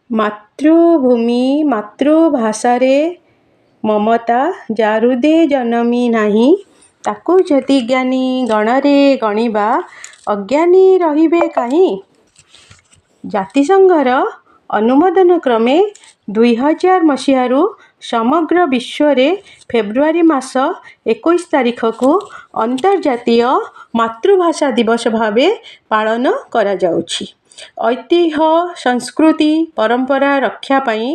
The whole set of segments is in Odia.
ମାତୃଭୂମି ମାତୃଭାଷାରେ ମମତା ଯାହୃଦେ ଜନମି ନାହିଁ, ତାକୁ ଯଦି ଜ୍ଞାନୀ ଗଣରେ ଗଣିବା ଅଜ୍ଞାନୀ ରହିବେ କାହିଁ। ଜାତିସଂଘର ଅନୁମୋଦନ କ୍ରମେ 2000 ମସିହାରୁ ସମଗ୍ର ବିଶ୍ୱରେ ଫେବୃଆରୀ ମାସ 21 ତାରିଖକୁ ଅନ୍ତର୍ଜାତୀୟ ମାତୃଭାଷା ଦିବସ ଭାବେ ପାଳନ କରାଯାଉଛି। ଐତିହ୍ୟ ସଂସ୍କୃତି ପରମ୍ପରା ରକ୍ଷା ପାଇଁ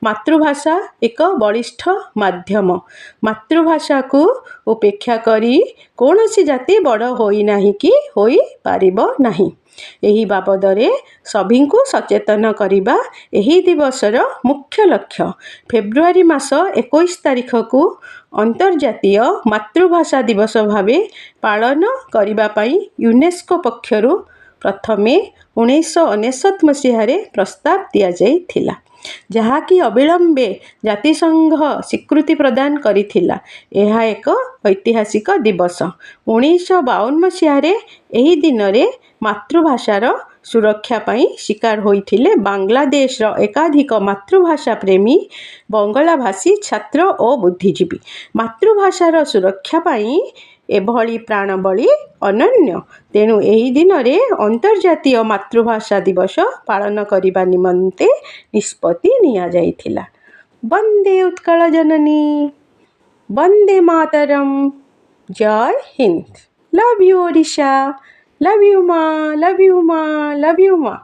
ମାତୃଭାଷା ଏକ ବଳିଷ୍ଠ ମାଧ୍ୟମ। ମାତୃଭାଷାକୁ ଉପେକ୍ଷା କରି କୌଣସି ଜାତି ବଡ଼ ହୋଇନାହିଁ କି ହୋଇପାରିବ ନାହିଁ। ଏହି ବାବଦରେ ସଭିଙ୍କୁ ସଚେତନ କରିବା ଏହି ଦିବସର ମୁଖ୍ୟ ଲକ୍ଷ୍ୟ। ଫେବୃଆରୀ ମାସ 21 ତାରିଖକୁ ଅନ୍ତର୍ଜାତୀୟ ମାତୃଭାଷା ଦିବସ ଭାବେ ପାଳନ କରିବା ପାଇଁ ୟୁନେସ୍କୋ ପକ୍ଷରୁ ପ୍ରଥମେ 1999 ମସିହାରେ ପ୍ରସ୍ତାବ ଦିଆଯାଇଥିଲା, ଯାହାକି ଅବିଳମ୍ବେ ଜାତିସଂଘ ସ୍ୱୀକୃତି ପ୍ରଦାନ କରିଥିଲା। ଏହା ଏକ ଐତିହାସିକ ଦିବସ। 1952 ମସିହାରେ ଏହି ଦିନରେ ମାତୃଭାଷାର ସୁରକ୍ଷା ପାଇଁ ଶିକାର ହୋଇଥିଲେ ବାଂଲାଦେଶର ଏକାଧିକ ମାତୃଭାଷା ପ୍ରେମୀ ବଙ୍ଗଳାଭାଷୀ ଛାତ୍ର ଓ ବୁଦ୍ଧିଜୀବୀ। ମାତୃଭାଷାର ସୁରକ୍ଷା ପାଇଁ ଏଭଳି ପ୍ରାଣବଳି ଅନନ୍ୟ। ତେଣୁ ଏହି ଦିନରେ ଅନ୍ତର୍ଜାତୀୟ ମାତୃଭାଷା ଦିବସ ପାଳନ କରିବା ନିମନ୍ତେ ନିଷ୍ପତ୍ତି ନିଆଯାଇଥିଲା। ବନ୍ଦେ ଉତ୍କଳ ଜନନୀ, ବନ୍ଦେ ମାତରମ୍, ଜୟ ହିନ୍ଦ। Love you Odisha, love you ମା, ଲଭ୍ ୟୁ ମା, ଲଭ୍ ୟୁ ମା।